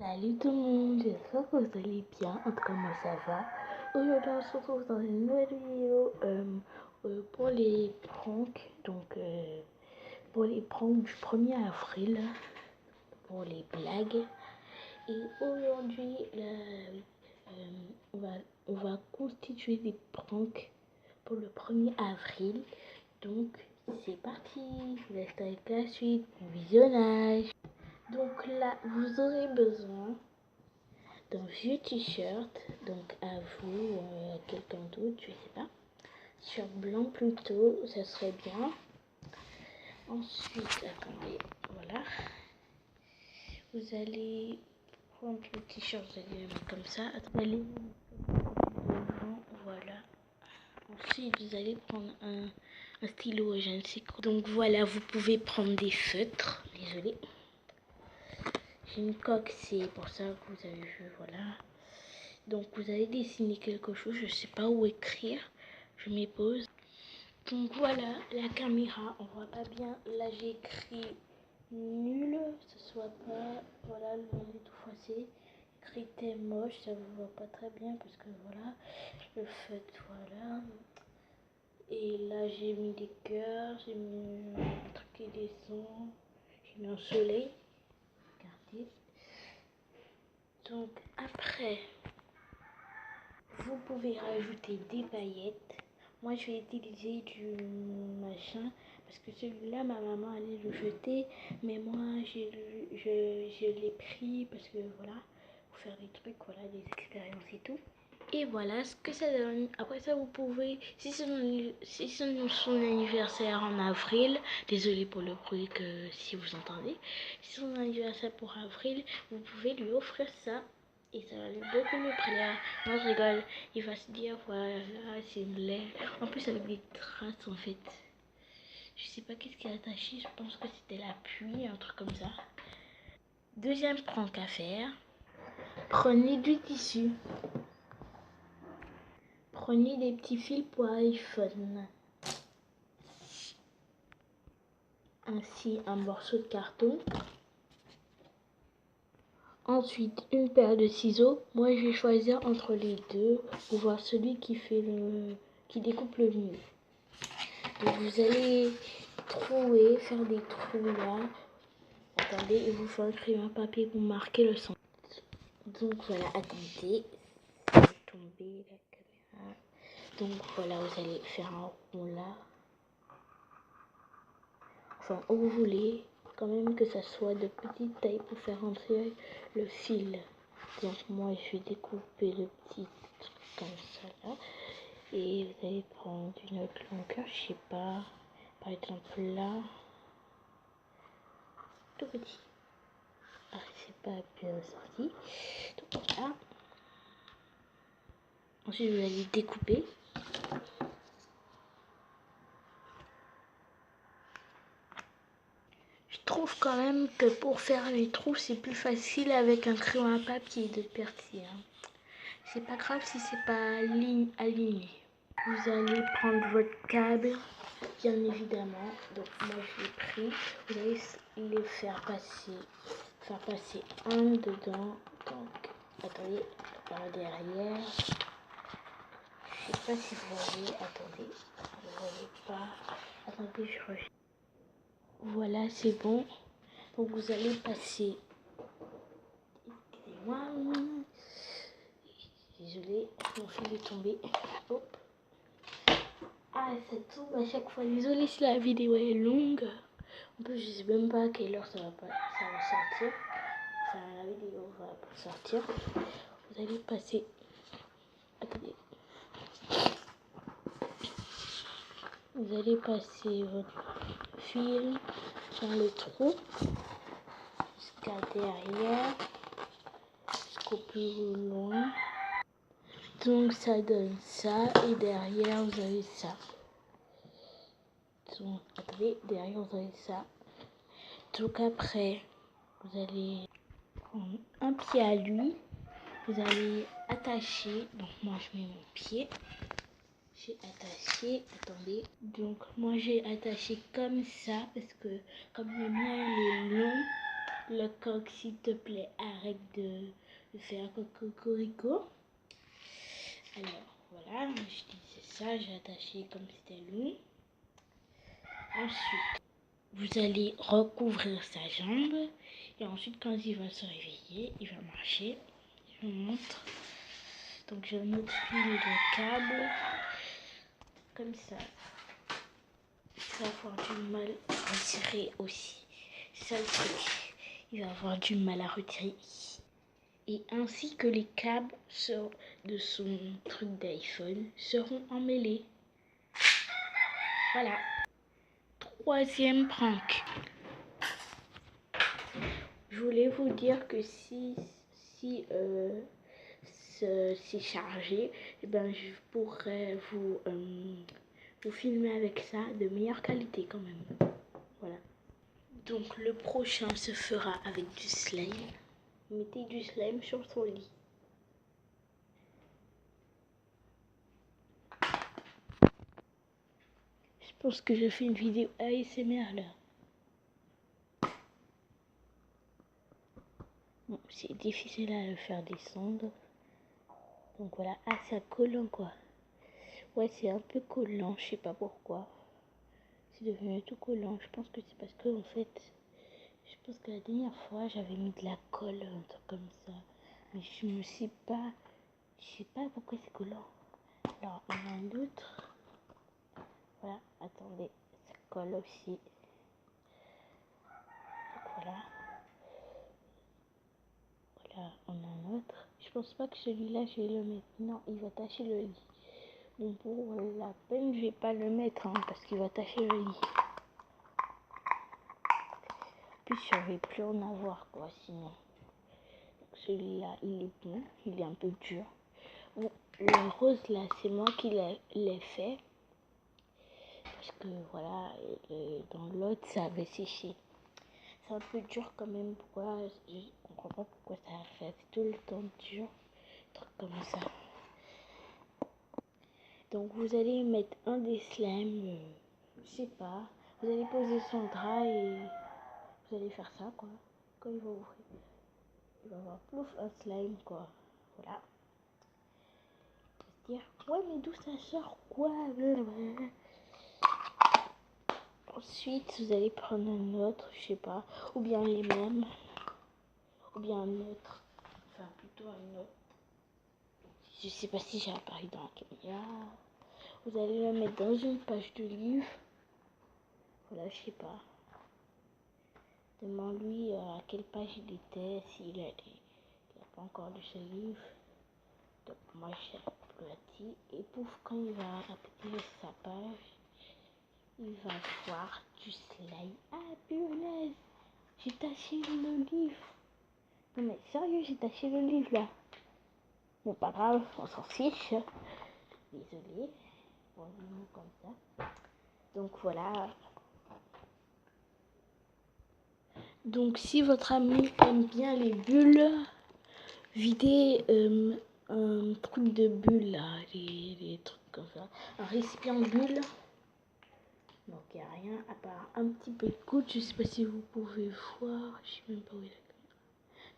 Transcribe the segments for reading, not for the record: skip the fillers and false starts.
Salut tout le monde, j'espère que vous allez bien, en tout cas moi ça va. Aujourd'hui on se retrouve dans une nouvelle vidéo pour les pranks, pour les pranks du 1er avril, pour les blagues. Et aujourd'hui on va constituer des pranks pour le 1er avril. Donc c'est parti, restez avec la suite, bon visionnage. Donc là vous aurez besoin d'un vieux t-shirt, donc à vous ou à quelqu'un d'autre, je sais pas. T-shirt blanc plutôt, ça serait bien. Ensuite, attendez, voilà. Vous allez prendre le t-shirt, vous allez le mettre comme ça. Vous allez devant, voilà. Ensuite, vous allez prendre un stylo, je ne sais quoi. Donc voilà, vous pouvez prendre des feutres, désolé. J'ai une coque, c'est pour ça que vous avez vu, voilà. Donc vous allez dessiner quelque chose, je sais pas où écrire, je m'y pose. Donc voilà, la caméra, on voit pas bien. Là j'ai écrit nul, ce soit pas, voilà, le nom est tout froissé. Écrit t'es moche, ça vous voit pas très bien parce que voilà, le feutre, voilà. Et là j'ai mis des cœurs, j'ai mis un truc qui descend, j'ai mis un soleil, regardez. Donc après, vous pouvez rajouter des paillettes. Moi, je vais utiliser du machin parce que celui-là, ma maman allait le jeter. Mais moi, je l'ai pris parce que voilà, pour faire des trucs, voilà, des expériences et tout. Et voilà ce que ça donne. Après ça, vous pouvez, si c'est son anniversaire en avril, désolé pour le bruit que si vous entendez, si c'est son anniversaire pour avril, vous pouvez lui offrir ça. Et ça va lui beaucoup lui plaire. Non, je rigole. Il va se dire, voilà, c'est une lait. En plus, avec des traces, en fait. Je sais pas qu'est-ce qui est attaché. Je pense que c'était la pluie, un truc comme ça. Deuxième prank à faire. Prenez du tissu. Prenez des petits fils pour iPhone. Ainsi, un morceau de carton. Ensuite, une paire de ciseaux. Moi, je vais choisir entre les deux pour voir celui qui découpe le mieux. Donc, vous allez trouer, faire des trous là. Attendez, il vous faut un crayon à papier pour marquer le son. Donc voilà, attendez, ça va tomber la caméra. Donc voilà, vous allez faire un rond là. Enfin, où vous voulez, quand même que ça soit de petite taille pour faire entrer le fil. Donc moi, je vais découper le petit truc comme ça là. Et vous allez prendre une autre longueur, je sais pas, par exemple là, tout petit. Ah, c'est pas bien sorti. Donc voilà. Ensuite, vous allez découper. Je trouve quand même que pour faire les trous, c'est plus facile avec un crayon à papier de persil. C'est pas grave si c'est pas aligné. Vous allez prendre votre câble, bien évidemment. Donc moi je l'ai pris. Vous allez les faire passer un dedans. Donc attendez, par derrière. Je sais pas si vous voyez. Attendez, vous voyez pas. Attendez, je recherche. Voilà, c'est bon. Donc vous allez passer. Excusez-moi. Désolée, mon fil est tombé. Hop. Ah, ça tombe à chaque fois. Désolée si la vidéo est longue. En plus, je sais même pas à quelle heure ça va sortir. Enfin, la vidéo va sortir. Vous allez passer. Attendez. Vous allez passer votre fil dans le trou jusqu'à derrière, jusqu'au plus loin. Donc ça donne ça et derrière vous avez ça. Donc attendez, derrière vous avez ça. Donc après vous allez prendre un pied à lui. Vous allez attacher. Donc moi je mets mon pied. J'ai attaché. Attendez. Donc moi j'ai attaché comme ça parce que comme le mien il est long, Le coq, s'il te plaît, arrête de faire cocorico. Alors, voilà, je disais ça, j'ai attaché comme c'était long. Ensuite, vous allez recouvrir sa jambe. Et ensuite, quand il va se réveiller, il va marcher. Je vous montre. Donc, j'ai un autre fil de câble. Comme ça. Il va avoir du mal à retirer aussi. C'est ça le truc. Il va avoir du mal à retirer. Et ainsi que les câbles de son truc d'iPhone seront emmêlés. Voilà. Troisième prank. Je voulais vous dire que si c'est chargé, eh ben, je pourrais vous filmer avec ça de meilleure qualité quand même. Voilà. Donc le prochain se fera avec du slime. Mettez du slime sur son lit. Je pense que je fais une vidéo ASMR là. Bon, c'est difficile à le faire descendre. Donc voilà, ah c'est collant quoi. Ouais, c'est un peu collant, je sais pas pourquoi. C'est devenu tout collant. Je pense que c'est parce que en fait, je pense que la dernière fois j'avais mis de la colle, un truc comme ça. Mais je me sais pas, je sais pas pourquoi c'est collant. Alors, il y en a un autre. Voilà, attendez, ça colle aussi. Donc, voilà. Voilà, on a un autre. Je pense pas que celui-là, je vais le mettre. Non, il va tacher le lit. Bon, pour la peine, je vais pas le mettre, hein, parce qu'il va tacher le lit. En plus, je ne vais plus en avoir, quoi, sinon. Celui-là, il est bon. Il est un peu dur. Bon, le rose, là, c'est moi qui l'ai fait. Parce que, voilà, dans l'autre, ça avait séché. C'est un peu dur quand même. Pourquoi? Je comprends pas pourquoi ça a fait tout le temps dur. Un truc comme ça. Donc vous allez mettre un des slimes, je sais pas. Vous allez poser son drap et vous allez faire ça quoi. Quand il va ouvrir, il va avoir plouf un slime quoi. Voilà. Dire ouais mais d'où ça sort quoi? Blablabla. Ensuite vous allez prendre un autre, je sais pas, ou bien les mêmes, ou bien un autre, enfin plutôt un autre. Je sais pas si j'ai apparu dans la caméra. Vous allez le mettre dans une page de livre. Voilà, je sais pas. Demande-lui à quelle page il était, s'il a pas encore lu ce livre. Donc moi j'ai applaudi et pouf, quand il va appuyer sa page, il va voir du slime. Ah punaise, j'ai taché le livre. Non mais sérieux, j'ai taché le livre là. Bon pas grave, on s'en fiche. Désolée, pour les mots comme ça. Donc voilà. Donc si votre ami aime bien les bulles, videz un truc de bulle là, les trucs comme ça, un récipient de bulle. Donc il n'y a rien à part un petit peu de goutte, je sais pas si vous pouvez voir, je sais même pas où est la caméra.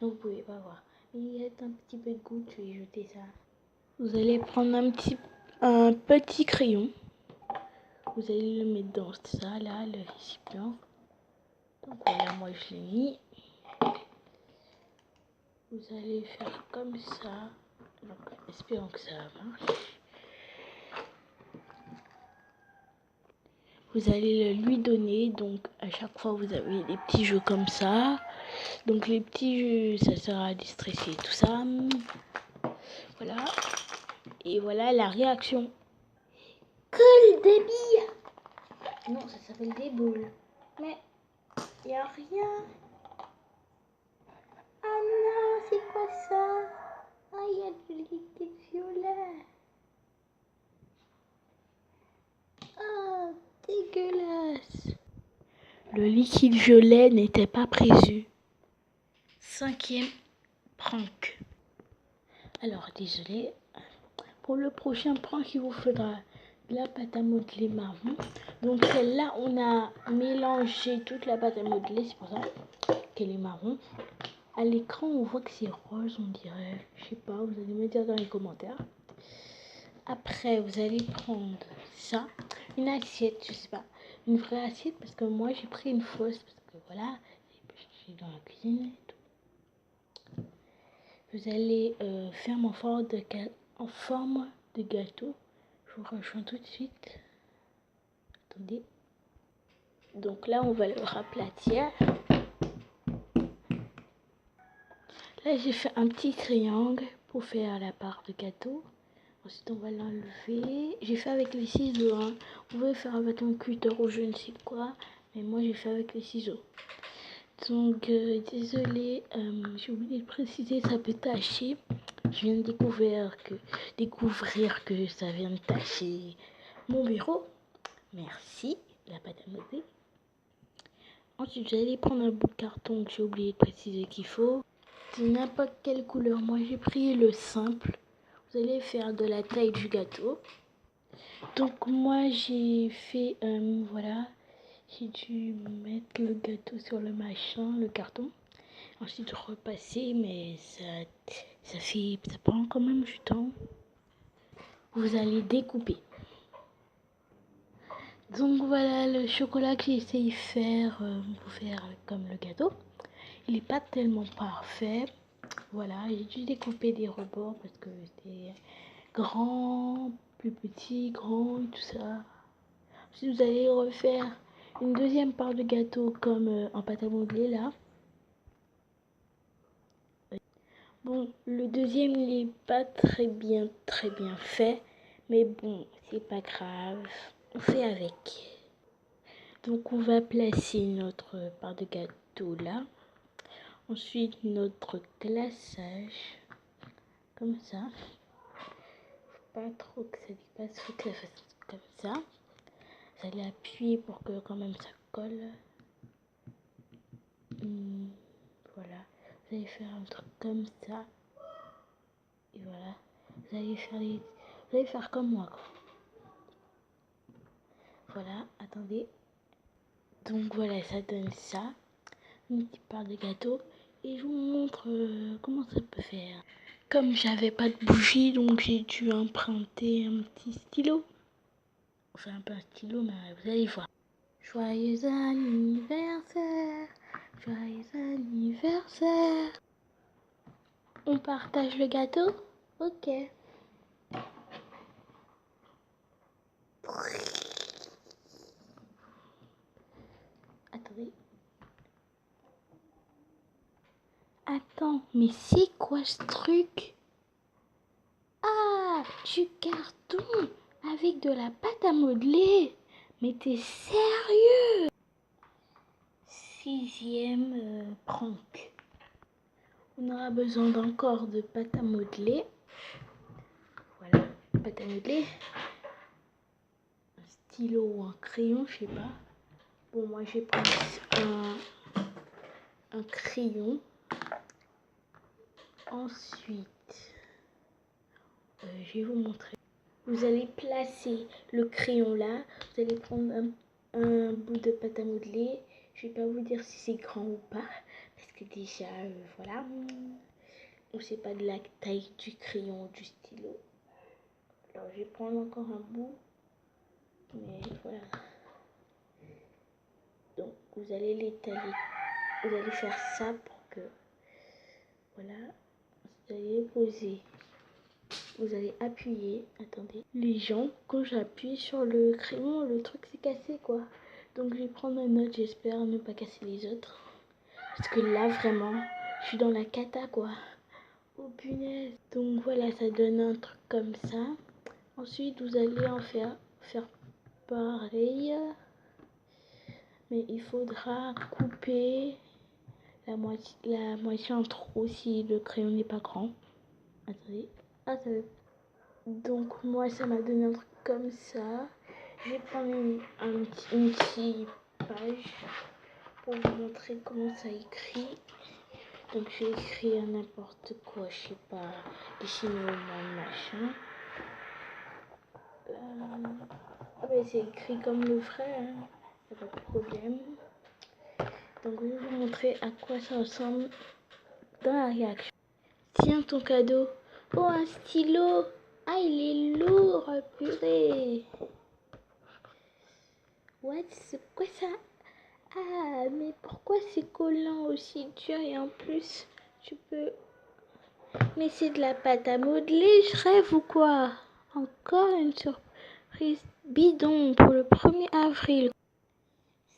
Non vous pouvez pas voir, mais il y a un petit peu de goutte, je vais jeter ça. Vous allez prendre un petit crayon, vous allez le mettre dans ça là, le récipient. Donc voilà, moi je l'ai mis. Vous allez faire comme ça. Donc, espérons que ça marche. Vous allez le lui donner. Donc, à chaque fois, vous avez des petits jeux comme ça. Donc, les petits jeux, ça sert à déstresser tout ça. Voilà. Et voilà la réaction. Colle des billes. Non, ça s'appelle des boules. Mais, il n'y a rien. Ah non, c'est quoi ça? Ah, il y a du liquide violet. Ah, dégueulasse. Le liquide violet n'était pas prévu. Cinquième prank. Alors, désolé. Pour le prochain prank, il vous faudra de la pâte à modeler marron. Donc, celle-là, on a mélangé toute la pâte à modeler. C'est pour ça qu'elle est marron. À l'écran, on voit que c'est rose, on dirait. Je sais pas, vous allez me dire dans les commentaires. Après, vous allez prendre ça, une assiette, je sais pas, une vraie assiette, parce que moi j'ai pris une fausse, parce que voilà, j'ai dans la cuisine et tout. Vous allez faire en forme de gâteau. Je vous rejoins tout de suite. Attendez. Donc là, on va le raplatir. Là, j'ai fait un petit triangle pour faire la part de gâteau. Ensuite, on va l'enlever. J'ai fait avec les ciseaux. Hein. Vous pouvez faire avec un cutter ou je ne sais quoi. Mais moi, j'ai fait avec les ciseaux. Donc, désolé, j'ai oublié de préciser, ça peut tacher. Je viens de découvrir que ça vient de tacher mon bureau. Merci, la pâte à modeler. Ensuite, j'allais prendre un bout de carton que j'ai oublié de préciser qu'il faut. C'est n'importe quelle couleur. Moi, j'ai pris le simple. Vous allez faire de la taille du gâteau. Donc, moi, j'ai fait, voilà. J'ai dû mettre le gâteau sur le machin, le carton. Ensuite, repasser, mais ça prend quand même du temps. Vous allez découper. Donc voilà le chocolat que j'ai essayé de faire pour faire comme le gâteau. Il n'est pas tellement parfait. Voilà, j'ai dû découper des rebords parce que c'était grand, plus petit, grand et tout ça. Si vous allez refaire une deuxième part de gâteau comme en pâte à modeler là. Bon, le deuxième il n'est pas très bien fait. Mais bon, c'est pas grave. On fait avec. Donc on va placer notre part de gâteau là. Ensuite notre glaçage. Comme ça. Faut pas trop que ça dépasse, faut que ça fasse comme ça. Vous allez appuyer pour que quand même ça colle. Voilà. Vous allez faire un truc comme ça. Et voilà. Vous allez faire comme moi. Quoi. Voilà, attendez. Donc voilà, ça donne ça. Une petite part de gâteau. Et je vous montre comment ça peut faire. Comme j'avais pas de bougie, donc j'ai dû emprunter un petit stylo. Enfin, un peu un stylo, mais vous allez voir. Joyeux anniversaire, joyeux anniversaire. On partage le gâteau? Ok. Attendez. Attends, mais c'est quoi ce truc? Ah, du carton avec de la pâte à modeler. Mais t'es sérieux? Sixième prank. On aura besoin d'encore de pâte à modeler. Voilà, pâte à modeler. Un stylo ou un crayon, je sais pas. Bon, moi j'ai pris un crayon. Ensuite, je vais vous montrer. Vous allez placer le crayon là. Vous allez prendre un bout de pâte à modeler. Je vais pas vous dire si c'est grand ou pas. Parce que déjà, voilà. On ne sait pas de la taille du crayon ou du stylo. Alors, je vais prendre encore un bout. Mais voilà. Donc, vous allez l'étaler. Vous allez faire ça pour que... Voilà. Vous allez poser. Vous allez appuyer. Attendez. Les gens, quand j'appuie sur le crayon, le truc s'est cassé, quoi. Donc, je vais prendre un autre. J'espère ne pas casser les autres. Parce que là, vraiment, je suis dans la cata, quoi. Oh, punaise. Donc, voilà, ça donne un truc comme ça. Ensuite, vous allez en faire pareil. Mais il faudra couper la moitié en trop si le crayon n'est pas grand. Attendez. Ah, ça veut... Donc, moi, ça m'a donné un truc comme ça. Je vais prendre une petite page pour vous montrer comment ça écrit. Donc, j'ai écrit n'importe quoi, je sais pas, dessiner au moins machin. Ah, mais c'est écrit comme le vrai, hein. Pas de problème. Donc je vais vous montrer à quoi ça ressemble dans la réaction. Tiens ton cadeau. Oh, un stylo. Ah, il est lourd, purée. What? C'est quoi ça? Ah, mais pourquoi c'est collant aussi dur et en plus, tu peux... Mais c'est de la pâte à modeler, je rêve ou quoi? Encore une surprise bidon pour le 1er avril.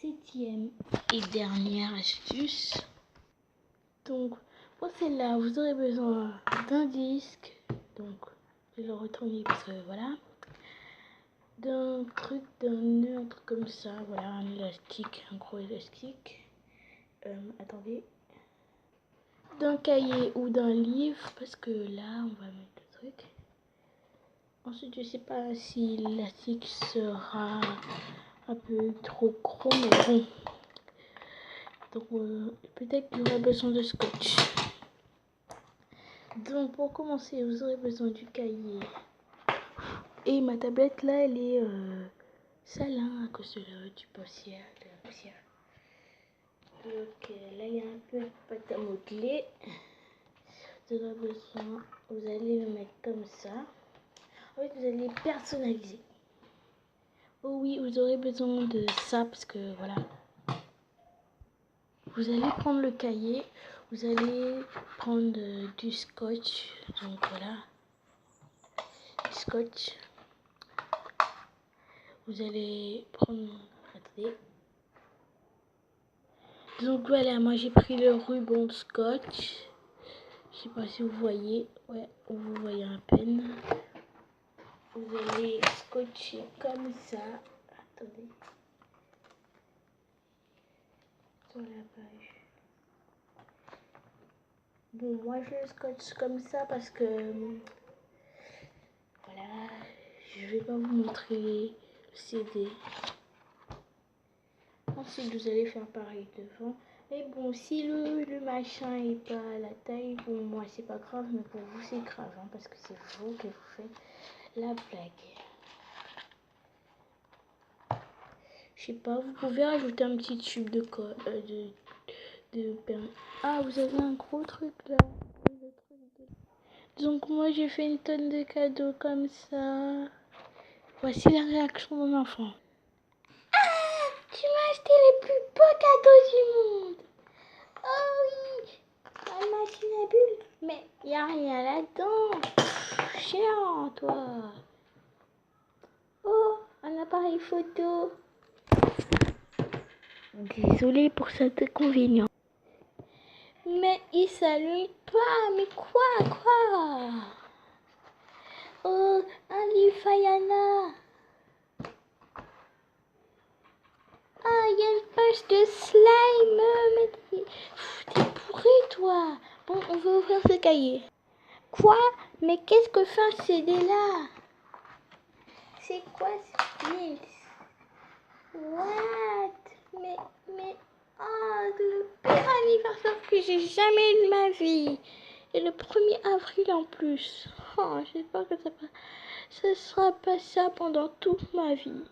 7e et dernière astuce. Donc, pour celle-là, vous aurez besoin d'un disque. Donc, je vais le retourner parce que voilà. D'un truc, d'un nœud, un truc comme ça. Voilà, un élastique, un gros élastique. Attendez. D'un cahier ou d'un livre parce que là, on va mettre le truc. Ensuite, je sais pas si l'élastique sera un peu trop gros, mais bon. Donc, peut-être qu'il y aura besoin de scotch. Donc, pour commencer, vous aurez besoin du cahier. Et ma tablette, là, elle est sale hein, à cause du poussière, de la poussière. Donc, là, il y a un peu de pâte à modeler. Vous aurez besoin, vous allez le mettre comme ça. En fait, vous allez personnaliser. Oh oui, vous aurez besoin de ça parce que voilà. Vous allez prendre le cahier, vous allez prendre du scotch. Donc voilà, du scotch. Vous allez prendre... Attendez. Donc voilà, moi j'ai pris le ruban de scotch. Je sais pas si vous voyez. Ouais, vous voyez à peine. Vous allez scotcher comme ça. Attendez. Sur la page. Bon, moi je le scotche comme ça parce que voilà, je vais pas vous montrer le CD. Ensuite, vous allez faire pareil devant. Mais bon, si le machin est pas à la taille, bon, moi c'est pas grave, mais pour vous c'est grave, hein, parce que c'est vous qui vous faites la blague. Je sais pas, vous pouvez rajouter un petit tube de permis. Ah, vous avez un gros truc là. Donc moi j'ai fait une tonne de cadeaux comme ça. Voici la réaction de mon enfant. Ah, tu m'as acheté les plus beaux cadeaux du monde. Oh oui, la machine à bulles. Mais y a rien là-dedans. Chiant, toi. Oh, un appareil photo. Désolée pour cet inconvénient. Mais il s'allume pas. Mais quoi? Oh, un livre Fayana. Ah, il y a une page de slime. Mais t'es pourri, toi. Bon, on va ouvrir ce cahier. Quoi? Mais qu'est-ce que fait un CD là? C'est quoi ce film? What? Mais, oh, le pire anniversaire que j'ai jamais eu de ma vie. Et le 1er avril en plus. Oh, j'espère que ça sera pas ça pendant toute ma vie.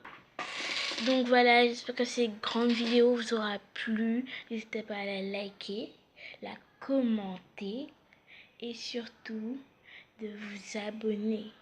Donc voilà, j'espère que cette grande vidéo vous aura plu. N'hésitez pas à la liker, la commenter et surtout de vous abonner.